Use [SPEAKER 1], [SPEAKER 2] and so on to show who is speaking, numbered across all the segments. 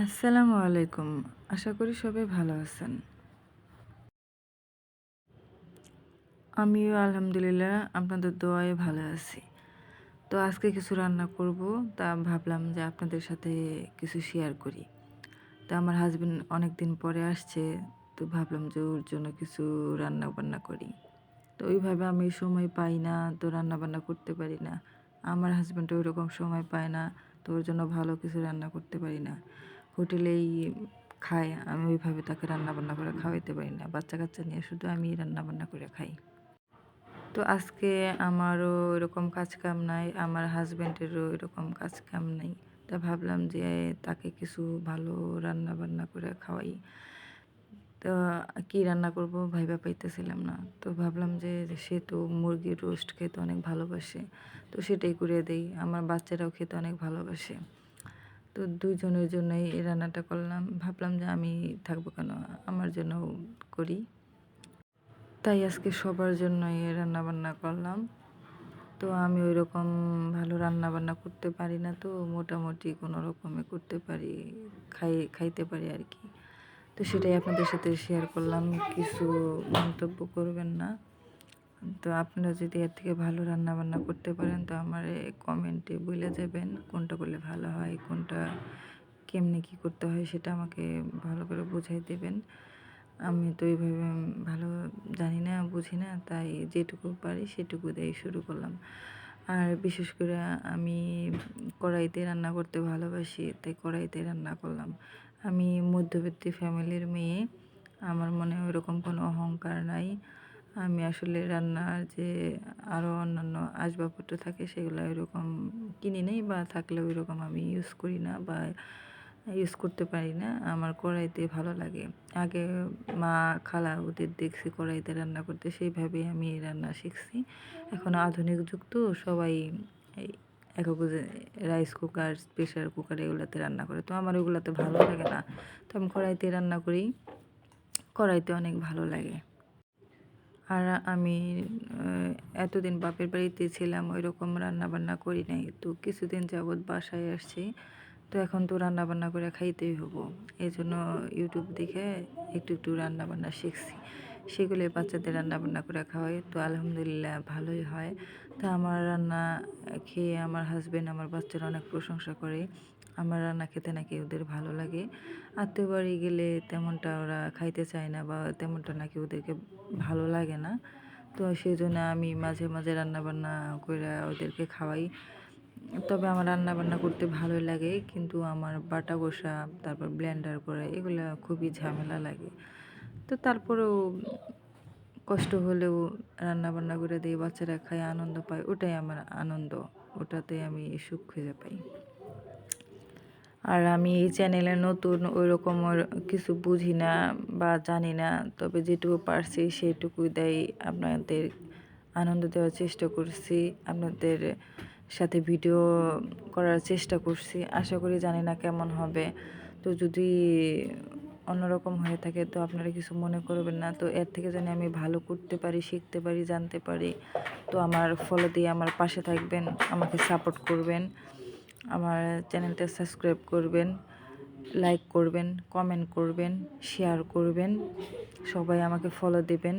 [SPEAKER 1] আসসালামু আলাইকুম। আশা করি সবাই ভালো আছেন। আমিও আলহামদুলিল্লাহ আপনাদের দোয়ায় ভালো আছি। তো আজকে কিছু রান্না করব, তা ভাবলাম যে আপনাদের সাথে কিছু শেয়ার করি। তো আমার হাসব্যান্ড অনেকদিন পরে আসছে, তো ভাবলাম যে ওর জন্য কিছু রান্না-বান্না করি। তো ওইভাবে আমি সময় পাই না, তো রান্না-বান্না করতে পারি না। আমার হাসব্যান্ডও ওইরকম সময় পায় না, তো ওর জন্য ভালো কিছু রান্না করতে পারি না। হোটেলেই খায়, আমি ওইভাবে তাকে রান্না-বান্না করে খাওয়াইতে পারি না। বাচ্চা-কাচ্চা নিয়ে শুধু আমিই রান্না-বান্না করে খাই। তো আজকে আমারও ওইরকম কাজ-কাম নাই, আমার হাসব্যান্ডেরও ওইরকম কাজ-কাম নাই। তা ভাবলাম যে তাকে কিছু ভালো রান্না-বান্না করে খাওয়াই। তো কি রান্না করব ভাইবা পাইতেছিলাম না। তো ভাবলাম যে সে তো মুরগির রোস্ট খেতে অনেক ভালোবাসে। তো সেটাই করে দেই। আমার বাচ্চারাও খেতে অনেক ভালোবাসে। তো ২ জনের জন্যই এই রান্নাটা করলাম। ভাবলাম যে আমি থাকবো কেন? আমার জন্যও করি। তাই আজকে সবার জন্যই রান্নাবান্না করলাম। তো আমি ওইরকম ভালো রান্নাবান্না করতে পারি না, তো মোটামুটি কোনো রকমে করতে পারি, খাইতে পারি আরকি। তো সেটাই আপনাদের সাথে শেয়ার করলাম। কিছু মন্তব্য করবেন না। তো আপনারা যদি এর থেকে ভালো রান্নাবান্না করতে পারেন তো আমারে কমেন্টে বইলা যাবেন কোনটা করলে ভালো হয়, কোনটা কেমনে কি করতে হয় সেটা আমাকে ভালো করে বুঝাই দেবেন। আমি তো এইভাবে ভালো জানি না, বুঝি না, তাই যেটুকু পারি সেটুকু দিয়েই শুরু করলাম। আর বিশেষ করে আমি কড়াইতে রান্না করতে ভালোবাসি, তাই কড়াইতে রান্না করলাম। আমি মধ্যবিত্ত ফ্যামিলির মেয়ে। আমার মনে ওইরকম কোনো অহংকার নাই। আমি আসলে রান্নার যে আরও অন্যান্য আসবাবপত্র থাকে সেগুলো ওইরকম কিনি নাই, বা থাকলেও ওইরকম আমি ইউজ করি না বা ইউজ করতে পারি না। আমার কড়াইতে ভালো লাগে। আগে মা, খালা ওদের দেখছি কড়াইতে রান্না করতে, সেইভাবেই আমি রান্না শিখছি। এখন আধুনিক যুগ তো সবাই এই একক যে রাইস কুকার, প্রেশার কুকার এগুলাতে রান্না করে। তো আমার ওগুলাতে ভালো লাগে না। তো আমি কড়াইতে রান্না করি। কড়াইতে অনেক ভালো লাগে। আর আমি এতদিন বাপের বাড়িতে ছিলাম, ওইরকম রান্নাবান্না করি নাই। তো কিছুদিন যাবৎ বাসায় আসছি। তো এখন তো রান্নাবান্না করে খাইতেই হবো। এজন্য ইউটিউব দেখে একটু রান্নাবান্না শিখছি। সেগুলোই বাচ্চাদের রান্নাবান্না করে খাওয়াই। তো আলহামদুলিল্লাহ ভালোই হয়। তো আমার রান্না খেয়ে আমার হাসব্যান্ড, আমার বাচ্চারা অনেক প্রশংসা করে। আমার রান্না খেতে নাকি ওদের ভালো লাগে। আত্মীয় বাড়ি গেলে তেমনটা ওরা খাইতে চায় না, বা তেমনটা নাকি ওদেরকে ভালো লাগে না। তো সেজন্য আমি মাঝে মাঝে রান্নাবান্না কইরা ওদেরকে খাওয়াই। তবে আমার রান্নাবান্না করতে ভালোই লাগে, কিন্তু আমার বাটা ঘষা, তারপর ব্লেন্ডার করা এগুলা খুবই ঝামেলা লাগে। তো তারপরেও কষ্ট হলেও রান্নাবান্না করে দেই, বাচ্চারা খায় আনন্দ পায়, ওটাই আমার আনন্দ। ওটাতে আমি সুখ খুঁজে পাই। আর আমি এই চ্যানেলে নতুন, ওইরকম ওর কিছু বুঝি না বা জানি না। তবে যেটুকু পারছি সেইটুকুই আপনাদের আনন্দ দেওয়ার চেষ্টা করছি। আপনাদের সাথে ভিডিও করার চেষ্টা করছি। আশা করি, জানি না কেমন হবে। তো যদি অন্যরকম হয়ে থাকে তো আপনারা কিছু মনে করবেন না। তো এর থেকে যেন আমি ভালো করতে পারি, শিখতে পারি, জানতে পারি। তো আমার ফলো দিয়ে আমার পাশে থাকবেন, আমাকে সাপোর্ট করবেন। আমার চ্যানেলটা সাবস্ক্রাইব করবেন, লাইক করবেন, কমেন্ট করবেন, শেয়ার করবেন। সবাই আমাকে ফলো দিবেন,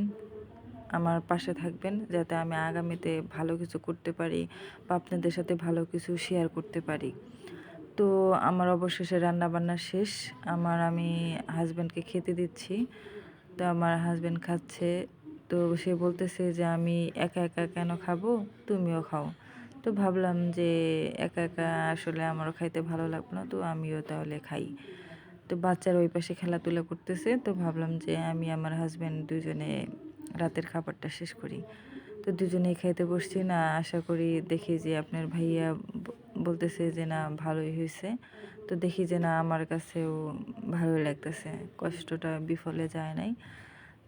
[SPEAKER 1] আমার পাশে থাকবেন, যাতে আমি আগামীতে ভালো কিছু করতে পারি বা আপনাদের সাথে ভালো কিছু শেয়ার করতে পারি। তো আমার অবশেষে রান্নাবান্না শেষ। আমি হাসব্যান্ডকে খেতে দিচ্ছি। তো আমার হাসব্যান্ড খাচ্ছে। তো সে বলতেছে যে, "আমি একা কেন খাবো? তুমিও খাও।" তো ভাবলাম যে একা আসলে আমারও খাইতে ভালো লাগবে না। তো আমিও তাহলে খাই। তো বাচ্চারা ওই পাশে খেলাধুলা করতেছে। তো ভাবলাম যে আমি আমার হাসব্যান্ড দুজনে রাতের খাবারটা শেষ করি। তো দুজনেই খাইতে বসছি। না, আশা করি দেখি যে আপনার ভাইয়া বলতেছে যে না ভালোই হইছে। তো দেখি যে না, আমার কাছেও ভালোই লাগতেছে। কষ্টটা বিফলে যায় নাই।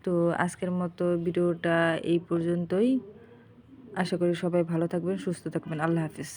[SPEAKER 1] তো আজকের মতো ভিডিওটা এই পর্যন্তই। আশা করি সবাই ভালো থাকবেন, সুস্থ থাকবেন। আল্লাহ হাফেজ।